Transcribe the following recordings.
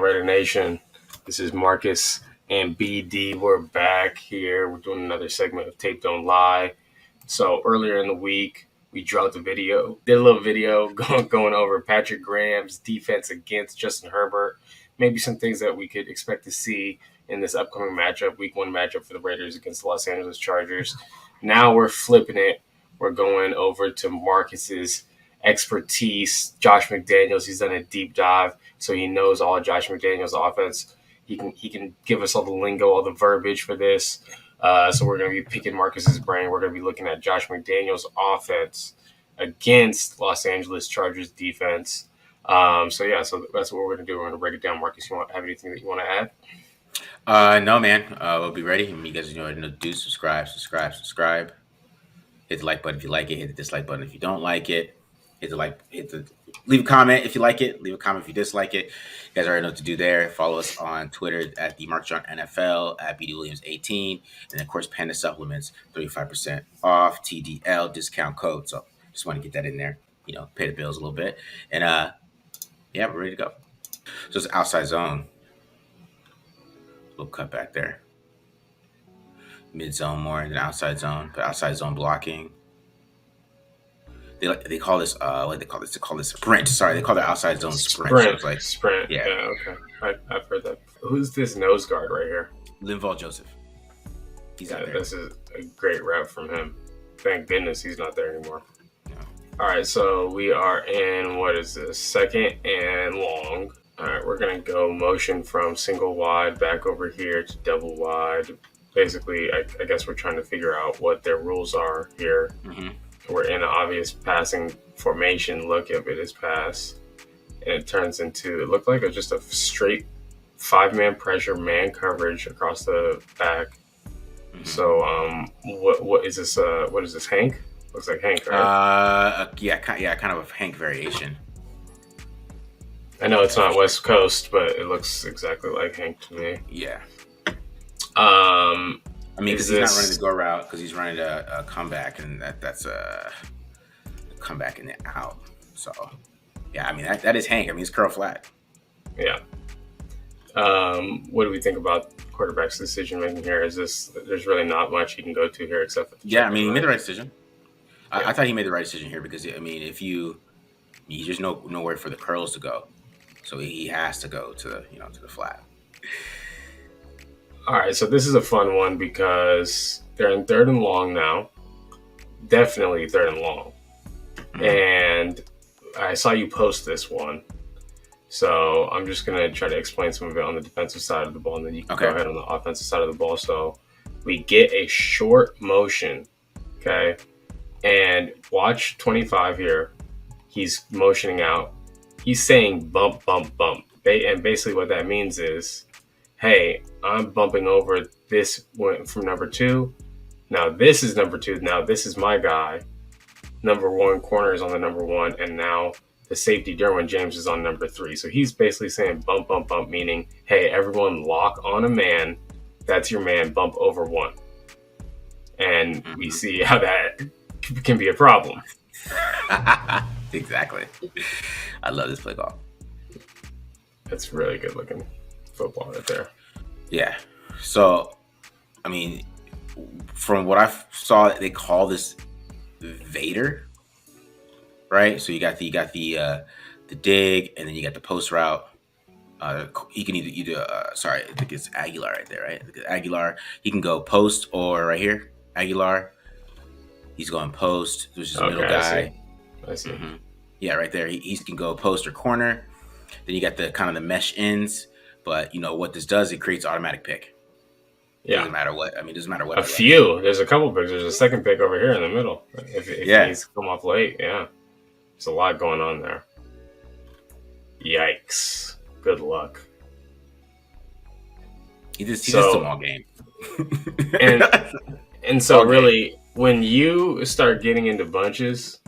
Raider Nation. This is Marcus and BD. We're back here. We're doing another segment of Tape Don't Lie. So earlier in the week, we dropped a video, did a little video going over Patrick Graham's defense against Justin Herbert. Maybe some things that we could expect to see in this upcoming matchup, week 1 matchup for the Raiders against the Los Angeles Chargers. Now we're flipping it. We're going over to Marcus's expertise. Josh McDaniels, he's done a deep dive, so he knows all of Josh McDaniels' offense. He can give us all the lingo, all the verbiage for this. So we're going to be picking Marcus's brain. We're going to be looking at Josh McDaniels' offense against Los Angeles Chargers defense. So that's what we're going to do. We're going to break it down. Marcus, you have anything that you want to add? No, man. We'll be ready. You guys know what to do. Subscribe. Hit the like button if you like it. Hit the dislike button if you don't like it. Leave a comment if you like it. Leave a comment if you dislike it. You guys already know what to do there. Follow us on Twitter at the Mark John NFL, at BD Williams 18, and of course Panda Supplements 35% off TDL discount code. So just want to get that in there. Pay the bills a little bit, and we're ready to go. So it's outside zone. Little cut back there. Mid zone more than outside zone, but outside zone blocking. They call this what they call this? They call this sprint. Sorry, they call their outside zone sprint. Sprint. So it's like sprint. Yeah. Okay. I've heard that. Who's this nose guard right here? Linval Joseph. He's out there. This is a great rep from him. Thank goodness he's not there anymore. Yeah. All right, so we are in, what is this, 2nd and long. All right, we're going to go motion from single wide back over here to double wide. Basically, I guess we're trying to figure out what their rules are here. Mm-hmm. We're in an obvious passing formation. Look, if it is pass, and it turns into, it looked like just a straight 5-man pressure, man coverage across the back. Mm-hmm. So, what is this? What is this? Hank? Looks like Hank, right? Kind of a Hank variation. I know it's not West Coast, but it looks exactly like Hank to me. Yeah. Because he's not running the go route, because he's running a comeback, and that's a comeback in the out. So, yeah, that is Hank. It's curl flat. Yeah. What do we think about quarterback's decision making here? There's really not much he can go to here except for he made the right decision. Yeah. I thought he made the right decision here because if you just nowhere for the curls to go, so he has to go to the flat. All right, so this is a fun one because they're in 3rd and long now. Definitely 3rd and long. Mm-hmm. And I saw you post this one. So I'm just going to try to explain some of it on the defensive side of the ball, and then you can go ahead on the offensive side of the ball. So we get a short motion, okay? And watch 25 here. He's motioning out. He's saying bump, bump, bump. And basically what that means is, hey, I'm bumping over this from number 2. Now this is number 2. Now this is my guy. Number 1 corner is on the number 1, and now the safety Derwin James is on number 3. So he's basically saying bump, bump, bump, meaning, hey, everyone lock on a man. That's your man. Bump over 1. And we see how that can be a problem. Exactly. I love this play call. It's really good looking football right there. Yeah. So, from what I saw, they call this Vader, right? So you got the dig, and then you got the post route. He can either I think it's Aguilar right there, right? Aguilar, he can go post or right here, Aguilar. He's going post, which is the middle guy. I see. Mm-hmm. Yeah, right there. He can go post or corner. Then you got the kind of the mesh ends. But what this does, it creates automatic pick. Yeah. Doesn't matter what. It doesn't matter what. There's a couple picks. There's a 2nd pick over here in the middle. If he's come off late, yeah. There's a lot going on there. Yikes. Good luck. He just a small game. and so really, when you start getting into bunches,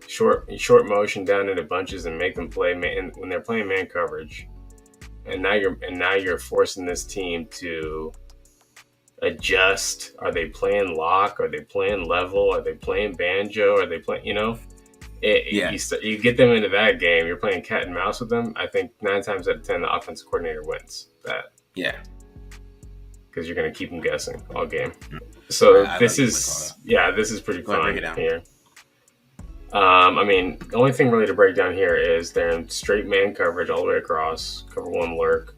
short motion down into bunches and make them play man when they're playing man coverage, and now you're forcing this team to adjust. Are they playing lock? Are they playing level? Are they playing banjo? Are they playing, Yeah. You get them into that game, you're playing cat and mouse with them. I think 9 times out of 10, the offensive coordinator wins that. Yeah. Because you're going to keep them guessing all game. So this is pretty Go ahead, fun break it down. here. I mean, the only thing really to break down here is they're in straight man coverage all the way across, cover one lurk,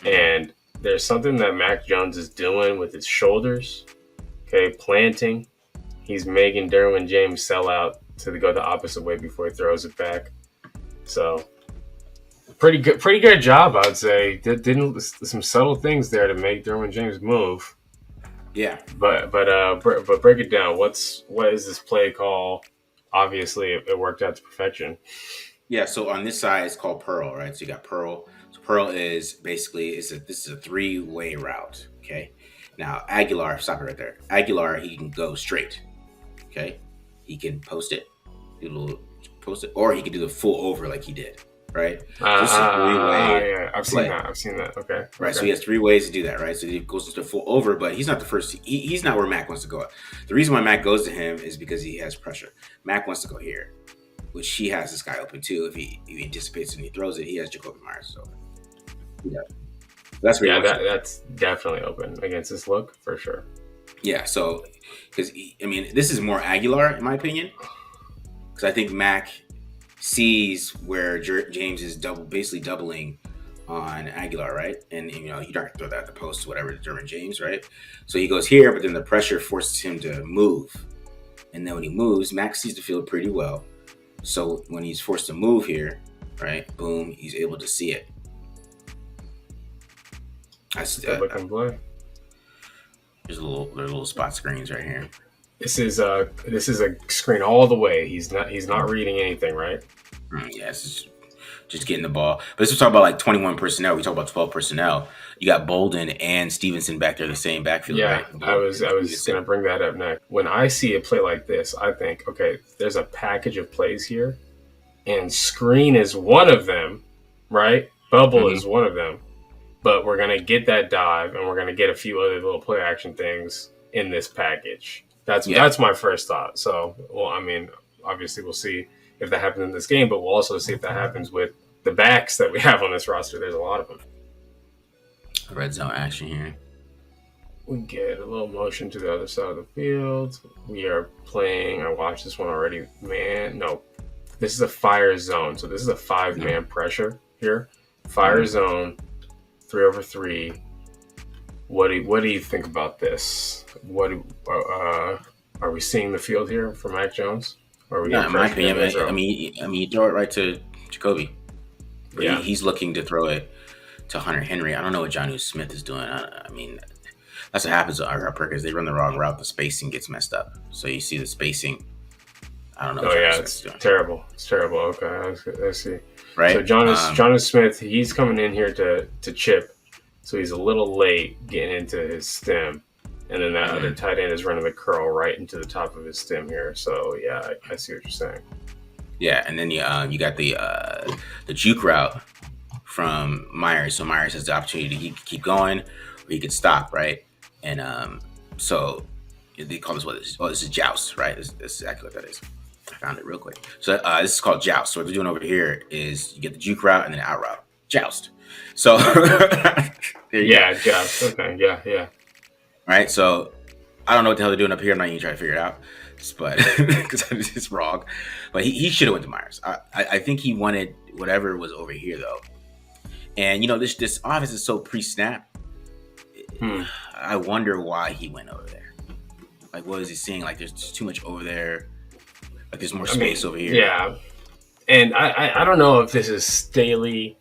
and there's something that Mac Jones is doing with his shoulders. Okay, planting. He's making Derwin James sell out to go the opposite way before he throws it back. So pretty good job, I'd say. Didn't some subtle things there to make Derwin James move. Yeah. But break it down. What is this play call? Obviously, it worked out to perfection. Yeah. So on this side, it's called Pearl, right? So you got Pearl. So Pearl is basically this is a 3-way route. Okay. Now Aguilar, stop it right there. Aguilar, he can go straight. Okay. He can post it, do a little post it, or he can do the full over like he did. Right. So this is a 3-way. Yeah, I've seen that. Okay. Right. So he has 3 ways to do that. Right. So he goes to full over, but he's not the first. He's not where Mac wants to go. The reason why Mac goes to him is because he has pressure. Mac wants to go here, which he has this guy open too. If he anticipates and he throws it, he has Jacoby Myers. So yeah, that's where that's definitely open against this look for sure. Yeah. So because this is more Aguilar in my opinion, because I think Mac sees where James is basically doubling on Aguilar, right? And you're not gonna throw that at the post or whatever to Derwin James, right? So he goes here, but then the pressure forces him to move. And then when he moves, Max sees the field pretty well. So when he's forced to move here, right, boom, he's able to see it. That's looking play. There's little spot screens right here. This is a screen all the way. He's not reading anything, right? Yes, just getting the ball. But let's talk about like 21 personnel. We talk about 12 personnel. You got Bolden and Stevenson back there, the same backfield. Yeah, right? I was going to bring that up next. When I see a play like this, I think, okay, there's a package of plays here, and screen is one of them, right? Bubble is one of them, but we're going to get that dive, and we're going to get a few other little play action things in this package. That's my first thought. So, well, I mean, obviously we'll see if that happens in this game, but we'll also see if that happens with the backs that we have on this roster. There's a lot of them. Red zone action here. We get a little motion to the other side of the field. We are playing. I watched this one already. Man, no. This is a fire zone. So this is a 5-man pressure here. Fire zone, 3-over-3. What do you think about this? Are we seeing the field here for Mac Jones? Or are we in my opinion, you throw it right to Jacoby. Yeah. He's looking to throw it to Hunter Henry. I don't know what Jonnu Smith is doing. I mean, that's what happens to our Perkins. They run the wrong route. The spacing gets messed up. So you see the spacing. I don't know. Oh yeah, it's terrible. It's terrible. Okay, I see. Right. So Jonnu Smith, he's coming in here to chip. So he's a little late getting into his stem. And then that other tight end is running the curl right into the top of his stem here. So yeah, I see what you're saying. Yeah, and then you got the juke route from Myers. So Myers has the opportunity to keep going, or he could stop, right? And so they call this this is joust, right? This is exactly what that is. I found it real quick. So this is called joust. So what they're doing over here is you get the juke route and then out route. Joust. So joust. Okay, yeah. Right, so I don't know what the hell they're doing up here. I'm not even trying to figure it out, but because it's wrong. But he should have went to Myers. I think he wanted whatever was over here though. And this offense is so pre-snap. I wonder why he went over there. Like, what is he seeing? Like, there's too much over there. Like, there's more space over here. Yeah, and I don't know if this is Staley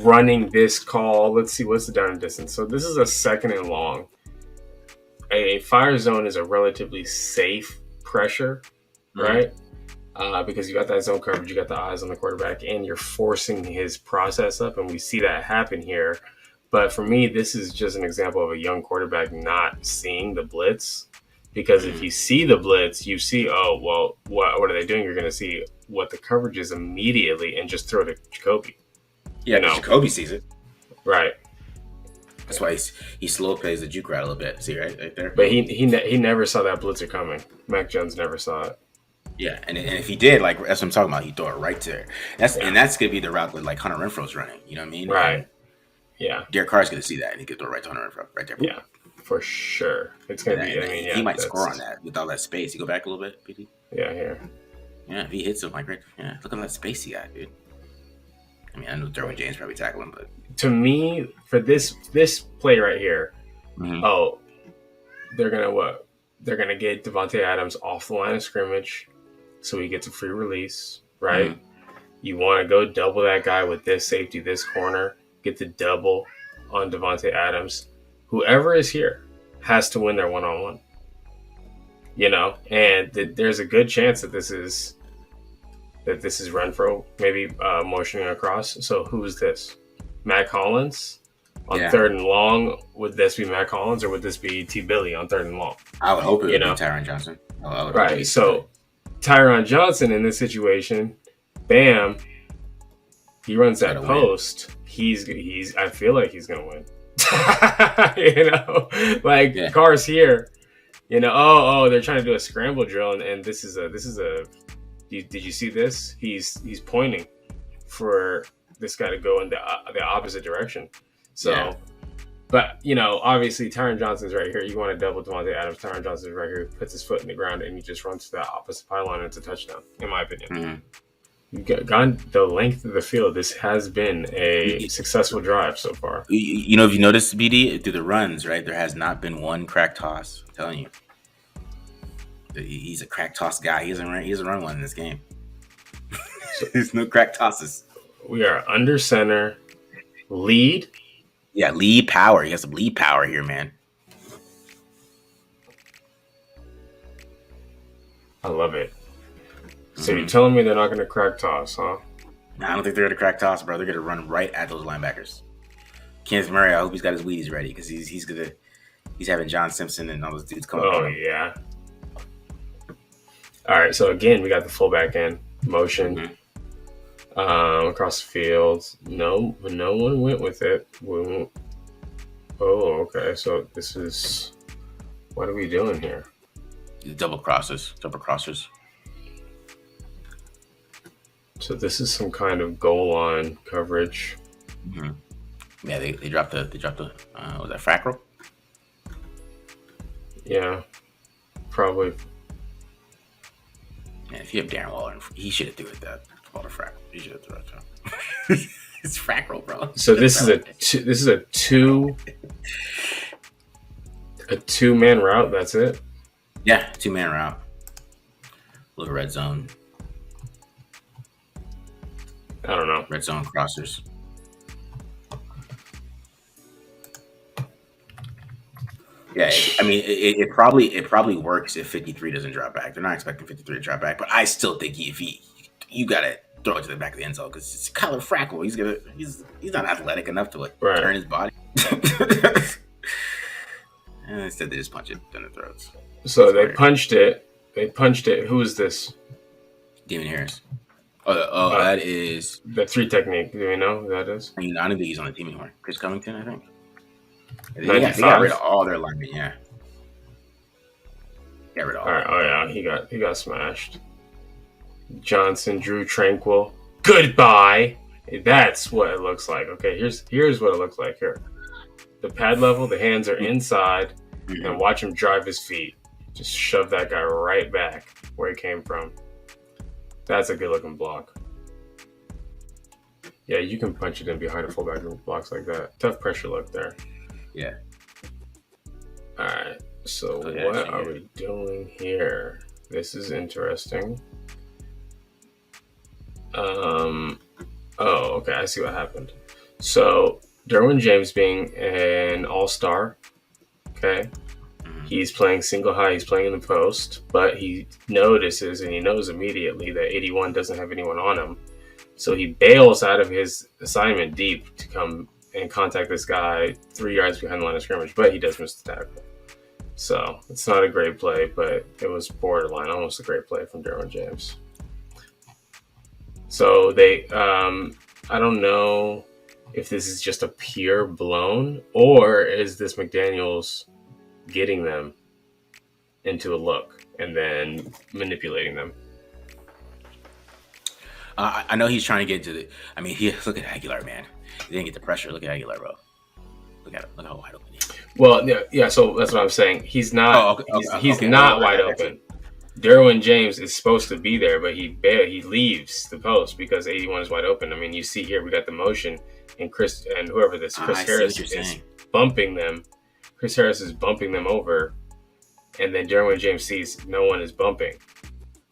running this call. Let's see, what's the down and distance? So this is a 2nd and long. A fire zone is a relatively safe pressure, right? Because you got that zone coverage, you got the eyes on the quarterback, and you're forcing his process up, and we see that happen here. But for me, this is just an example of a young quarterback not seeing the blitz. Because if you see the blitz, you see, oh, well, what are they doing? You're going to see what the coverage is immediately and just throw it to Jacoby. Yeah, Jacoby sees it. Right. That's why he slow plays the juke route a little bit. See, right there? But he never saw that blitzer coming. Mac Jones never saw it. Yeah, and if he did, like that's what I'm talking about, he'd throw it right to her. And that's gonna be the route that like Hunter Renfro's running. You know what I mean? Right. And Yeah. Derek Carr's gonna see that, and he could throw it right to Hunter Renfro, right there. Yeah. For sure. It's gonna be. I mean, he might score on that with all that space. You go back a little bit, PD. Yeah. Here. Yeah, if he hits him, like right. Yeah, look at that space he got, dude. I mean, I know Derwin James probably tackle him, but to me, for this play right here, they're gonna what? They're gonna get Devontae Adams off the line of scrimmage, so he gets a free release, right? Mm-hmm. You want to go double that guy with this safety, this corner, get the double on Devontae Adams. Whoever is here has to win their one-on-one. You know, and there's a good chance that this is Renfro maybe motioning across. So who's this? Mac Hollins on third and long. Would this be Mac Hollins or would this be T. Billy on third and long? I would hope it would be Tyron Johnson. Right. So Tyron Johnson in this situation, bam, he runs that post. He's. I feel like he's gonna win. You know, like Carr's here. You know, oh, they're trying to do a scramble drill, and this is a. Did you see this? He's pointing for this guy to go in the opposite direction. So, but you know, obviously Tyron Johnson's right here. You want to double Devontae Adams. Tyron Johnson's right here. Puts his foot in the ground and he just runs to the opposite pylon and it's a touchdown. In my opinion, you've gone the length of the field. This has been a successful drive so far. You know, if you notice, BD, through the runs, right, there has not been one crack toss. I'm telling you. He's a crack toss guy. He doesn't run one in this game. There's no crack tosses. We are under center. Lead. Yeah, lead power. He has some lead power here, man. I love it. So you're telling me they're not going to crack toss, huh? Nah, I don't think they're going to crack toss, bro. They're going to run right at those linebackers. Kenneth Murray, I hope he's got his Wheaties ready because he's having John Simpson and all those dudes come up. Oh, yeah. All right, so again, we got the fullback in motion across the field. No one went with it. Oh, okay. So this is what are we doing here? Double crossers. So this is some kind of goal line coverage. Yeah, they dropped the was that Frackrell? Yeah, probably. Man, if you have Darren Waller, he should have threw it that Waller Frackrell. He should have threw it to him. It's Frackrell, bro. So this is a two-man route. That's it. Yeah, 2-man route. Little red zone. I don't know. Red zone crossers. Yeah, I mean, it probably works if 53 doesn't drop back. They're not expecting 53 to drop back, but I still think you gotta throw it to the back of the end zone because it's Kyler Frackrell. He's not athletic enough to turn his body. And instead, they just punch it down the throats. So they punched it. Who is this? Damon Harris. That is the 3 technique. Do we know who that is? I mean, I don't think he's on the team anymore. Chris Covington, I think. They got rid of all their linemen. Yeah. Got rid of all. Right, oh yeah, he got smashed. Johnson, Drew Tranquil. Goodbye. That's what it looks like. Okay, here's what it looks like here. The pad level, the hands are inside, and watch him drive his feet. Just shove that guy right back where he came from. That's a good looking block. Yeah, you can punch it in behind a fullback who blocks like that. Tough pressure look there. Yeah. All right. So what are we doing here? This is interesting. Oh, okay. I see what happened. So Derwin James being an all-star, okay, he's playing single high. He's playing in the post, but he notices and he knows immediately that 81 doesn't have anyone on him. So he bails out of his assignment deep to come and contact this guy 3 yards behind the line of scrimmage, but he does miss the tackle. So it's not a great play, but it was borderline, almost a great play from Derwin James. So they, I don't know if this is just a pure blown or is this McDaniels getting them into a look and then manipulating them. I know he's trying to get to the. I mean, look at Aguilar, man. He didn't get the pressure. Look at Aguilar, bro. Look at him. Look how wide open he is. Well, yeah. So that's what I'm saying. He's not. Oh, okay, He's okay. not wide open. Derwin James is supposed to be there, but he leaves the post because 81 is wide open. I mean, you see here we got the motion, and Chris Harris is bumping them. Chris Harris is bumping them over, and then Derwin James sees no one is bumping,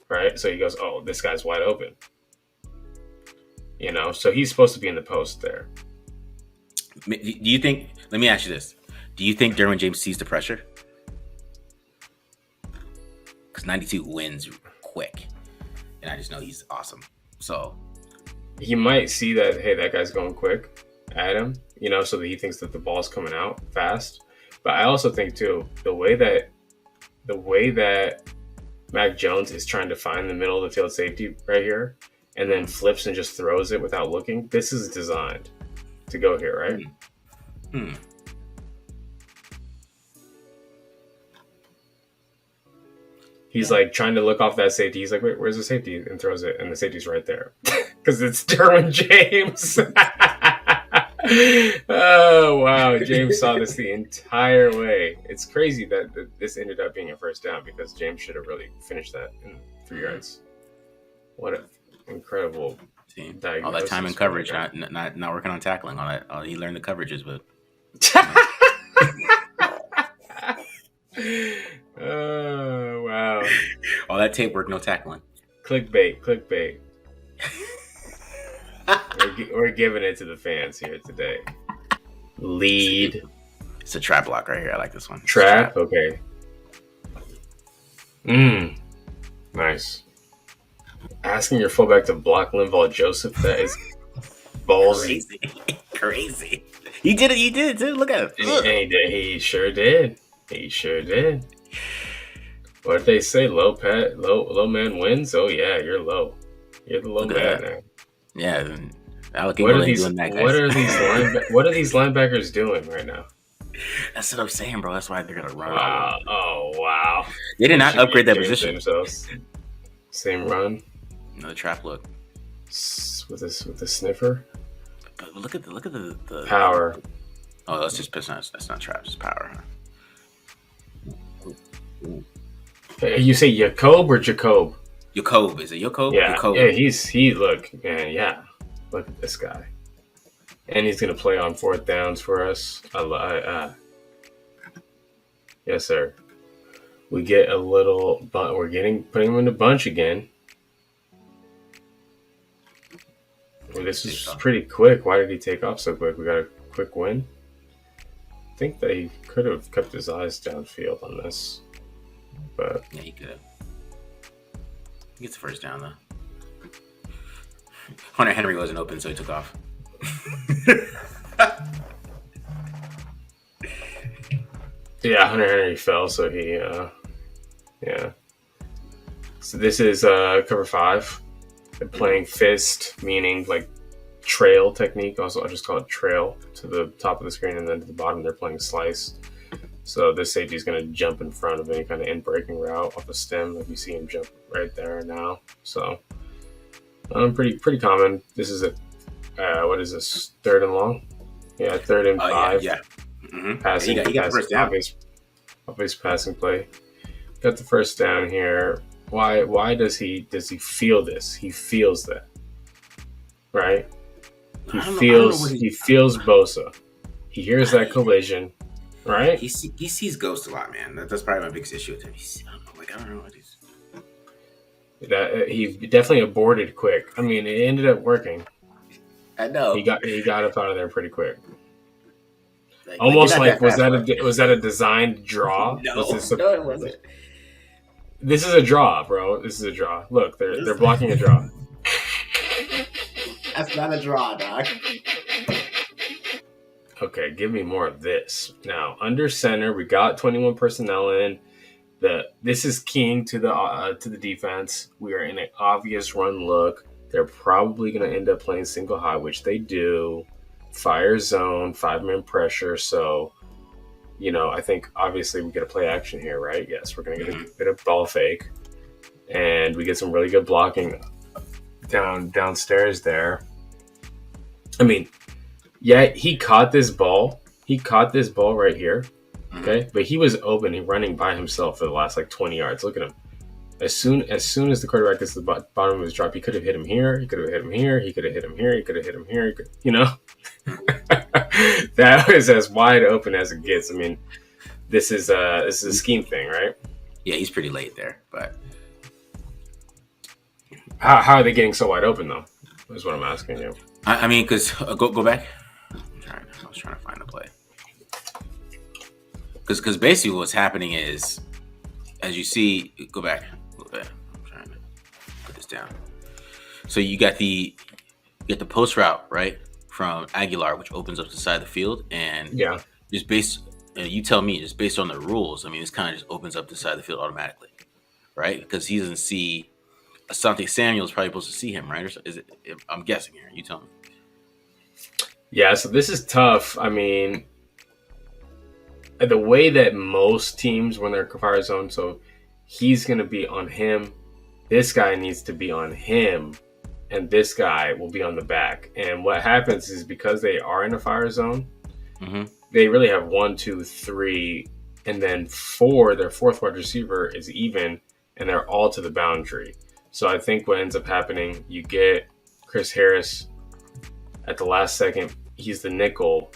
right? So he goes, "Oh, this guy's wide open." So he's supposed to be in the post there. Do you think? Let me ask you this: do you think Derwin James sees the pressure? Because 92 wins quick, and I just know he's awesome. So he might see that, hey, that guy's going quick at him, so that he thinks that the ball's coming out fast. But I also think too, the way that Mac Jones is trying to find the middle of the field safety right here, and then flips and just throws it without looking. This is designed to go here, right? He's like trying to look off that safety. He's like, wait, where's the safety? And throws it, and the safety's right there. Because it's Derwin James. Oh, wow. James saw this the entire way. It's crazy that this ended up being a first down because James should have really finished that in 3 yards. What an incredible diagnosis. All that time in coverage, not working on tackling. All that. He learned the coverages, but... Oh, wow. All that tape work, no tackling. Clickbait. We're giving it to the fans here today. Lead. It's a trap block right here. I like this one. Trap? Okay. Nice. Asking your fullback to block Linval Joseph, that is ballsy. Crazy. He did it, dude. Look at him. He sure did. What did they say? Low man wins? Oh yeah, you're low. You're the low man now. Yeah. What are these linebackers doing right now? That's what I'm saying, bro. That's why they're gonna run. Wow. Oh wow. They did not upgrade that position. Themselves. Same run. Another trap look. With a sniffer. But look at the power. Oh, that's just that's not trap, it's power, huh? You say Jacob or Jacob? Jacob. Is it Jacob? Yeah. Jacob. Yeah, look, man, yeah. Look at this guy. And he's gonna play on 4th downs for us. Yes, sir. We get a little, but putting him in a bunch again. Well, this is pretty quick. Why did he take off so quick? We got a quick win. I think that he could have kept his eyes downfield on this, but yeah, he could have. He gets the first down though. Hunter Henry wasn't open, so he took off. Yeah, Hunter Henry fell, so he, yeah. So this is cover 5. They're playing fist, meaning like trail technique. Also, I'll just call it trail to the top of the screen, and then to the bottom they're playing slice. So this safety is going to jump in front of any kind of in-breaking route off the stem. Like you see him jump right there now. So pretty common. This is what is this? 3rd and long? Yeah, 3rd and 5. Yeah. Mm-hmm. Passing. He got the first down. Obvious passing play. Got the first down here. Why does he feel this? He feels that, right? He feels Bosa. He hears that collision, right? He sees Ghost a lot, man. That's probably my biggest issue with him. I don't know what he's. That he definitely aborted quick. I mean, it ended up working. I know. He got up out of there pretty quick. Almost like was that a designed draw? No, it wasn't. This is a draw, bro. This is a draw. Look, they're blocking a draw. That's not a draw, dog. Okay, give me more of this. Now, under center, we got 21 personnel in. This is keying to the defense. We are in an obvious run look. They're probably going to end up playing single high, which they do. Fire zone, 5-man pressure. So, I think obviously we get a play action here, right? Yes, we're going to get a bit of ball fake, and we get some really good blocking. downstairs there. I mean, yeah, he caught this ball. He caught this ball right here. Okay, but he was open and running by himself for the last like 20 yards. Look at him. As soon as the quarterback gets to the bottom of his drop, he could have hit him here. He could have hit him here. He could have hit him here. He could have hit him here. That was as wide open as it gets. I mean, this is a scheme thing, right? Yeah, he's pretty late there, but how are they getting so wide open though? Is what I'm asking you. I mean, because go back. I was trying to find the play. Because basically what's happening is, as you see, go back a little bit. I'm trying to put this down. So you got the post route, right, from Aguilar, which opens up the side of the field, and yeah, just based, you tell me, just based on the rules. I mean, this kind of just opens up the side of the field automatically, right? Because he doesn't see Asante Samuel's probably supposed to see him, right? Or is it? I'm guessing here. You tell me. Yeah, so this is tough. I mean, the way that most teams when they're fire zone, so he's going to be on him. This guy needs to be on him, and this guy will be on the back. And what happens is because they are in a fire zone, they really have 1, 2, 3, and then 4. Their fourth wide receiver is even, and they're all to the boundary. So I think what ends up happening, you get Chris Harris at the last second. He's the nickel,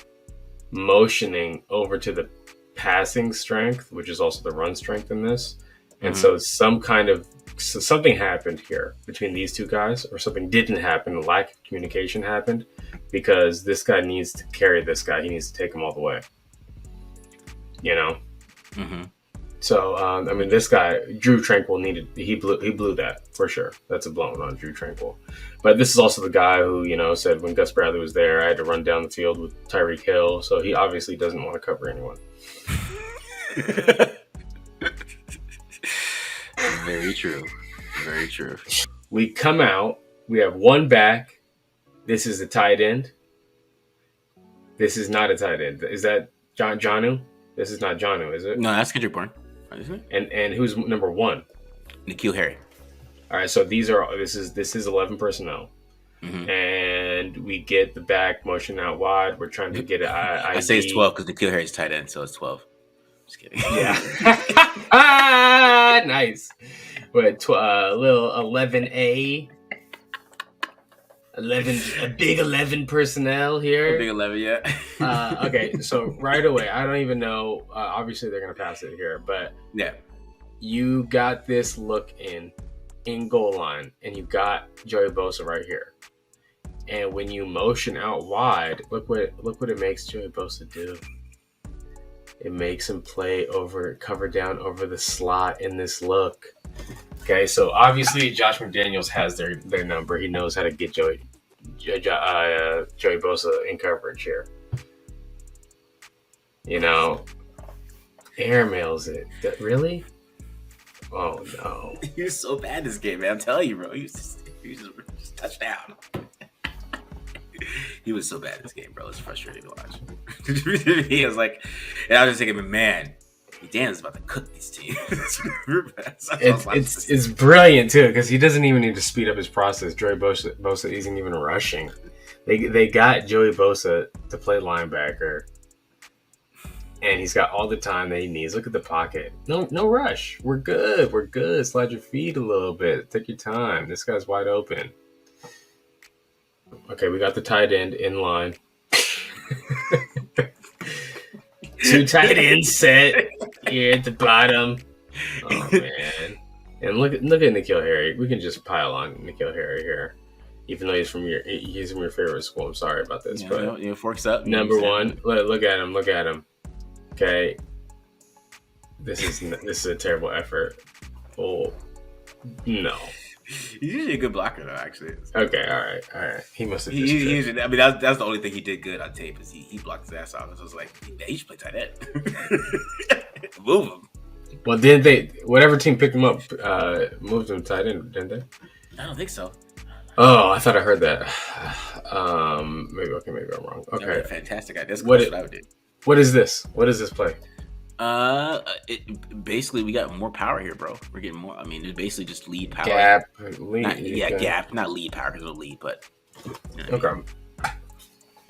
motioning over to the passing strength, which is also the run strength in this. And so something happened here between these two guys, or something didn't happen. A lack of communication happened because this guy needs to carry this guy. He needs to take him all the way. So, I mean, this guy, Drew Tranquil, he blew that for sure. That's a blown on Drew Tranquil. But this is also the guy who, said when Gus Bradley was there, I had to run down the field with Tyreek Hill. So he obviously doesn't want to cover anyone. Very true. Very true. We come out. We have one back. This is a tight end. This is not a tight end. Is that Jonnu? This is not Jonnu, is it? No, that's Kendrick Bourne, isn't it? And who's number 1? N'Keal Harry. All right, so this is 11 personnel, and we get the back motion out wide. We're trying to get it. I say it's 12 because N'Keal Harry's tight end, so it's 12. Just kidding. Yeah. Nice. But little 11A. 11, a big 11 personnel here. A big 11, yeah. Okay, so right away, I don't even know. Obviously, they're going to pass it here, but yeah, you got this look in goal line, and you got Joey Bosa right here. And when you motion out wide, look what it makes Joey Bosa do. It makes him cover down over the slot in this look. Okay, so obviously Josh McDaniels has their number. He knows how to get Joey Bosa in coverage here. Airmails it. Really? Oh no! He was so bad this game, man. I'm telling you, bro. He was just touchdown. He was so bad this game, bro. It's frustrating to watch. He was like, and I was just thinking, man, McDaniels about to cook these teams. It's brilliant too because he doesn't even need to speed up his process. Joey Bosa isn't even rushing. They got Joey Bosa to play linebacker, and he's got all the time that he needs. Look at the pocket. No rush. We're good. Slide your feet a little bit. Take your time. This guy's wide open. Okay, we got the tight end in line. 2 tight ends set here at the bottom. Oh man! And look at N'Keal Harry. We can just pile on N'Keal Harry here, even though he's from your favorite school. I'm sorry about this, but forks up. Number 1. Look at him. Okay, this is a terrible effort. Oh no. He's usually a good blocker, though. Actually. Okay, all right. He must have. I mean, that's the only thing he did good on tape is he blocked his ass off. So I was like, he should play tight end. Move him. Well, didn't they? Whatever team picked him up, moved him tight end, didn't they? I don't think so. Oh, I thought I heard that. Maybe I'm wrong. Okay, fantastic idea. That's what I would do. What is this? What is this play? Basically we got more power here, bro. We're getting more. I mean, it's basically just lead power. Gap, lead. Not Okay. gap, not lead power because it'll lead, but you know what I mean?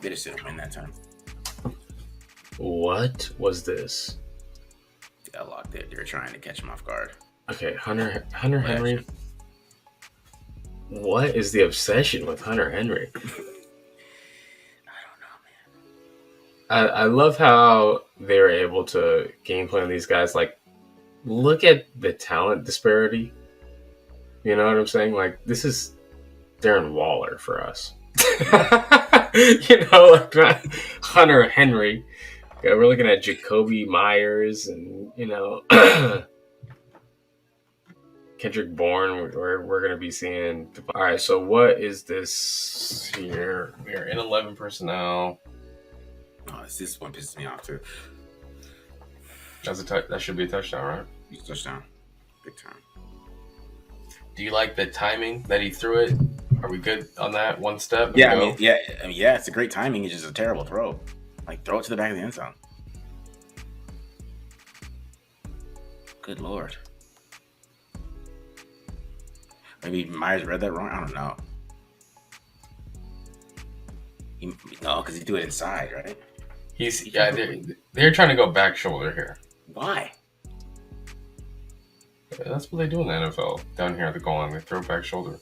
They just didn't win that time. What was this? They got locked there. They were trying to catch him off guard. Okay, Hunter Henry. What is the obsession with Hunter Henry? I love how they were able to game plan these guys. like, look at the talent disparity. You know what I'm saying? Like, this is Darren Waller for us. You know, like Hunter Henry. Yeah, we're looking at Jacoby Myers and, you know, Kendrick Bourne. We're going to be seeing. All right, so what is this here? We're in 11 personnel. Oh, this one pisses me off too. That should be a touchdown, right? It's a touchdown, big time. Do you like the timing that he threw it? Are we good on that one step? Yeah, I mean, it's a great timing. It's just a terrible throw. Like, throw it to the back of the end zone. Good Lord. Maybe Myers read that wrong. I don't know. No, because he threw it inside, right? They're trying to go back shoulder here. Why? Yeah, that's what they do in the NFL. Down here at the goal line, they throw back shoulder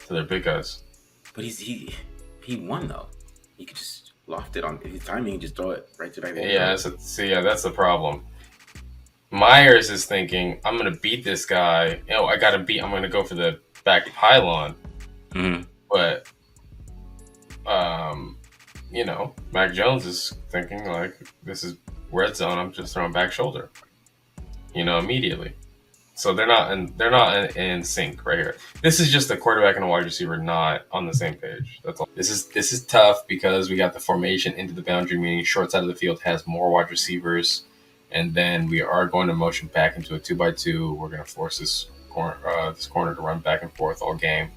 to their big guys. But he won though. He could just loft it on his timing and just throw it right to the back. Yeah, that's the problem. Myers is thinking, I'm going to beat this guy. I'm going to go for the back pylon. Mm-hmm. But, you know, Mac Jones is thinking, like, this is red zone. I'm just throwing back shoulder, you know, immediately. So they're not in sync right here. This is just a quarterback and a wide receiver not on the same page. That's all. This is tough because we got the formation into the boundary, meaning short side of the field has more wide receivers. And then we are going to motion back into a 2x2. We're going to force this corner to run back and forth all game.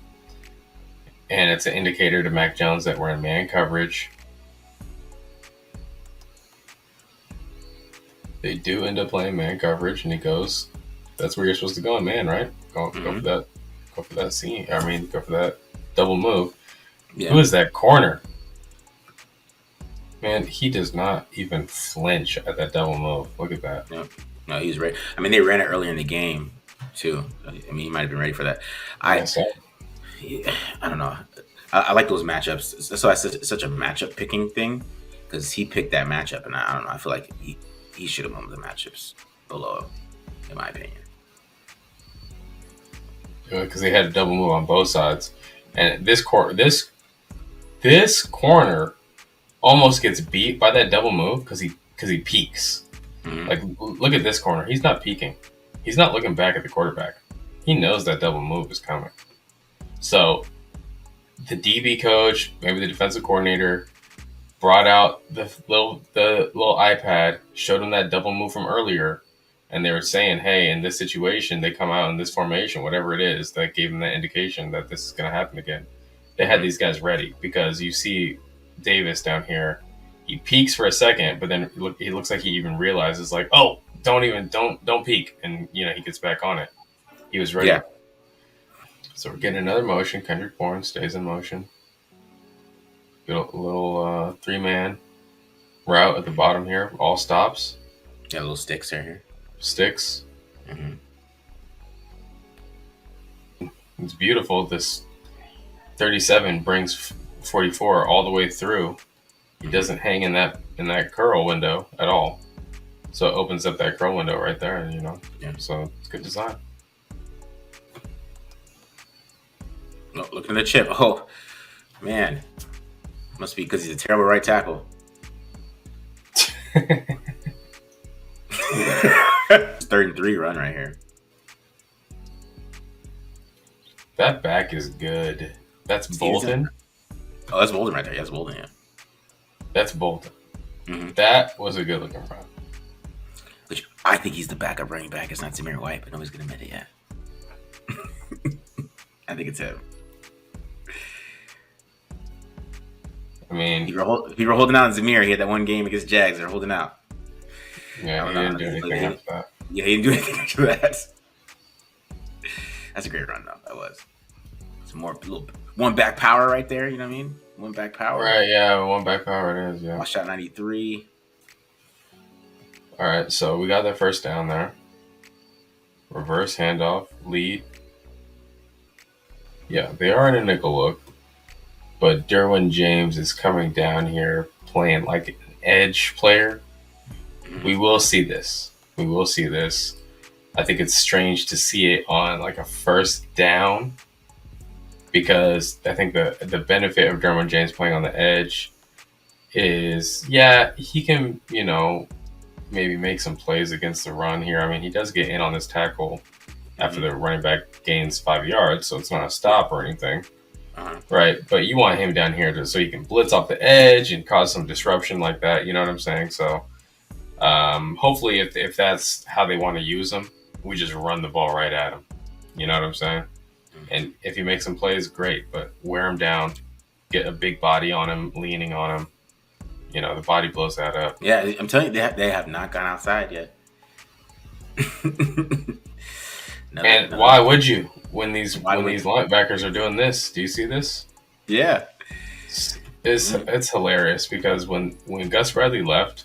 And it's an indicator to Mac Jones that we're in man coverage. They do end up playing man coverage, and he goes, that's where you're supposed to go in man, right? Go for that. Go for that scene. I mean, go for that double move. Yeah. Who is that corner? Man, he does not even flinch at that double move. Look at that. No, he's ready. I mean, they ran it earlier in the game, too. I mean, he might have been ready for that. I don't know. I like those matchups. So it's such a matchup picking thing because he picked that matchup, and I don't know. I feel like he should have won the matchups below, in my opinion. Because they had a double move on both sides. And this corner almost gets beat by that double move because he peeks. Mm-hmm. Like, look at this corner. He's not peeking. He's not looking back at the quarterback. He knows that double move is coming. So the DB coach, maybe the defensive coordinator, brought out the little iPad, showed him that double move from earlier, and they were saying, hey, in this situation, they come out in this formation, whatever it is, that gave them that indication that this is going to happen again. They had these guys ready because you see Davis down here, he peeks for a second, but then he looks like he even realizes, like, oh, don't peek, and you know he gets back on it. He was ready. Yeah. So we're getting another motion. Kendrick Bourne stays in motion. Get a little 3-man route at the bottom here. All stops. Yeah, little sticks right here. Sticks. Mm-hmm. It's beautiful. This 37 brings 44 all the way through. He doesn't hang in that curl window at all. So it opens up that curl window right there, you know. Yeah. So it's good design. Oh, look at the chip. Oh, man. Must be because he's a terrible right tackle. 3rd and 3 run right here. That back is good. That's Bolton. Oh, that's Bolton right there. Yeah, that's Bolton, yeah. That's Bolton. Mm-hmm. That was a good looking run. Which I think he's the backup running back. It's not Zamir White, but nobody's going to admit it yet. I think it's him. I mean, if you were holding out on Zamir, he had that one game against Jags. They're holding out. I Yeah, don't he know. didn't do anything after that. Yeah, he didn't do anything after that. That's a great run, though. That was some more little one back power right there. You know what I mean? One back power. Right, yeah, one back power it is, yeah. Watch out, 93. All right, so we got that first down there. Reverse handoff, lead. Yeah, they are in a nickel look, but Derwin James is coming down here playing like an edge player. We will see this. We will see this. I think it's strange to see it on like a first down because I think the benefit of Derwin James playing on the edge is, yeah, he can, maybe make some plays against the run here. I mean, he does get in on this tackle after the running back gains 5 yards, so it's not a stop or anything. Right, but you want him down here so you can blitz off the edge and cause some disruption like that. You know what I'm saying? So hopefully, if that's how they want to use him, we just run the ball right at him. You know what I'm saying? And if he makes some plays, great. But wear him down, get a big body on him, leaning on him. The body blows that up. Yeah, I'm telling you, they have not gone outside yet. And why would you when these linebackers are doing this? Do you see this? Yeah, it's hilarious because when Gus Bradley left,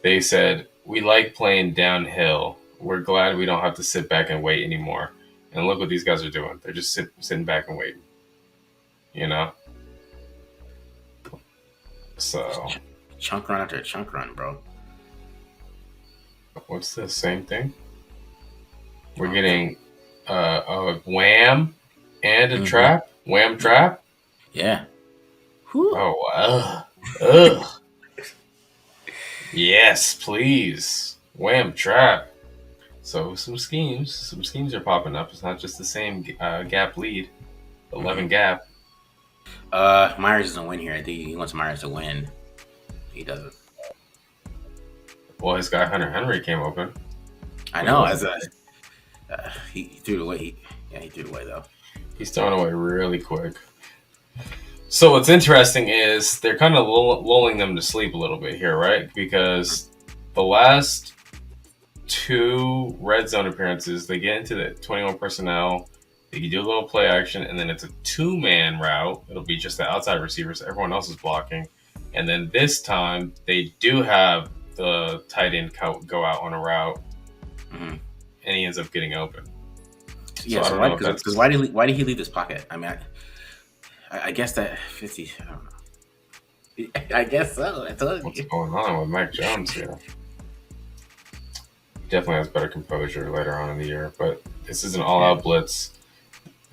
they said we like playing downhill. We're glad we don't have to sit back and wait anymore. And look what these guys are doing. They're just sitting back and waiting. So chunk run after chunk run, bro. What's the same thing? We're getting a wham and a trap. Wham trap. Yeah. Whew. Oh wow. Ugh. Yes, please. Wham trap. So some schemes are popping up. It's not just the same gap lead. 11 gap. Myers doesn't win here. I think he wants Myers to win. He doesn't. Well, his guy Hunter Henry came open. I know. He threw it away. He threw it away though. He's throwing away really quick. So what's interesting is they're kind of lulling them to sleep a little bit here, right? Because the last 2 red zone appearances, they get into the 21 personnel. They can do a little play action, and then it's a 2-man route. It'll be just the outside receivers. Everyone else is blocking. And then this time, they do have the tight end go out on a route, and he ends up getting open. Yeah, so why did he leave this pocket? I mean, I guess that 50. I don't know. I guess so. What's going on with Mike Jones here? He definitely has better composure later on in the year, but this is an all-out blitz.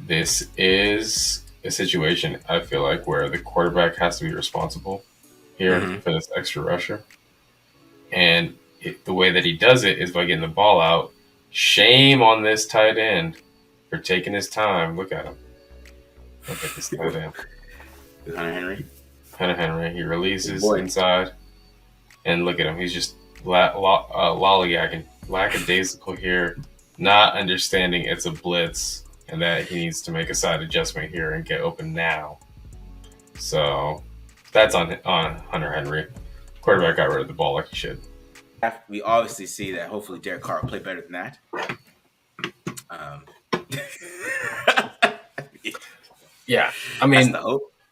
This is a situation, I feel like, where the quarterback has to be responsible here for this extra rusher. And the way that he does it is by getting the ball out. Shame on this tight end for taking his time. Look at him. Look at this tight end. Hunter Henry. He releases inside. And look at him. He's just lollygagging. Lackadaisical here. Not understanding it's a blitz. And that he needs to make a side adjustment here and get open now. So that's on Hunter Henry. Quarterback got rid of the ball like he should. We obviously see that hopefully Derek Carr will play better than that. Yeah, I mean,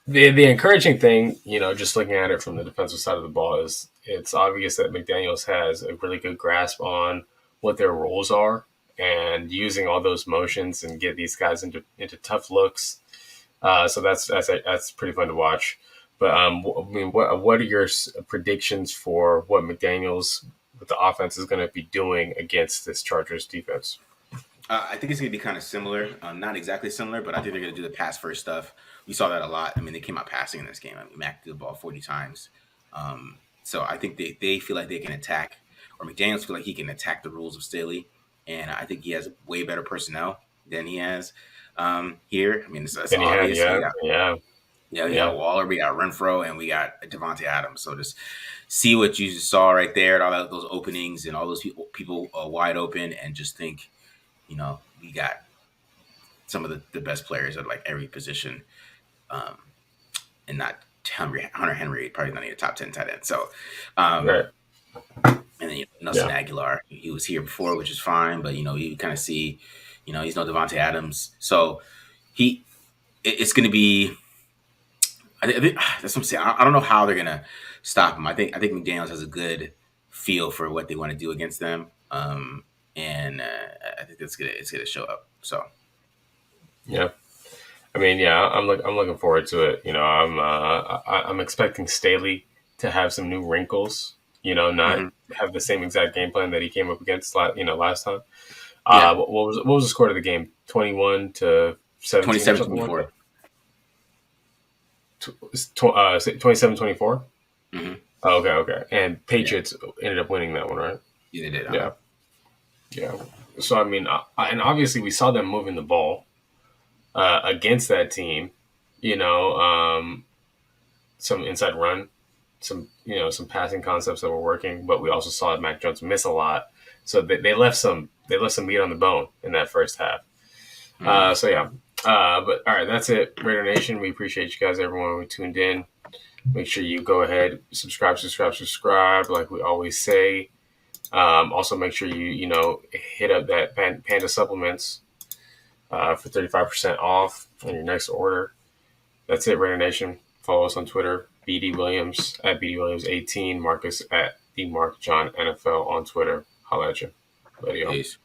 the encouraging thing, just looking at it from the defensive side of the ball, is it's obvious that McDaniels has a really good grasp on what their roles are and using all those motions and get these guys into tough looks. So that's pretty fun to watch. But I mean, what are your predictions for what McDaniels with the offense is going to be doing against this Chargers defense? I think it's going to be kind of similar. Not exactly similar, but I think they're going to do the pass first stuff. We saw that a lot. I mean, they came out passing in this game. I mean, Mac threw the ball 40 times. So I think they feel like they can attack, or McDaniels feel like he can attack the rules of Staley. And I think he has way better personnel than he has here. I mean, it's obvious. We got Waller, we got Renfro, and we got Devontae Adams. So just see what you just saw right there, and all those openings and all those people wide open, and just think, we got some of the best players at like every position, and not Hunter Henry, probably not even a top 10 tight end. So, right. And And then Nelson Yeah. Aguilar, he was here before, which is fine, but you kind of see, he's no Devontae Adams, so it's going to be. I think that's what I'm saying. I don't know how they're going to stop him. I think McDaniels has a good feel for what they want to do against them, and I think it's gonna show up. So Yeah. I mean, yeah, I'm looking forward to it. I'm expecting Staley to have some new wrinkles. Not mhm. have the same exact game plan that he came up against last time. Yeah, What was the score of the game? 21-17 or something like 27-24. that. 27-24. Mm-hmm. Oh, okay. And Yeah, Patriots ended up winning that one, right? yeah, they did. Yeah. Yeah. So I mean, and obviously we saw them moving the ball against that team. You know, some inside run, some passing concepts that were working, but we also saw Mac Jones miss a lot. So they left some meat on the bone in that first half. Mm-hmm. So yeah. But all right, that's it. Raider Nation, we appreciate you guys, everyone who tuned in. Make sure you go ahead, subscribe, like we always say. Also, make sure you hit up that Panda Supplements for 35% off on your next order. That's it, Raider Nation. Follow us on Twitter, BD Williams at BD Williams 18, Marcus at the Mark John NFL on Twitter. Holla at you. Later, y'all. Peace.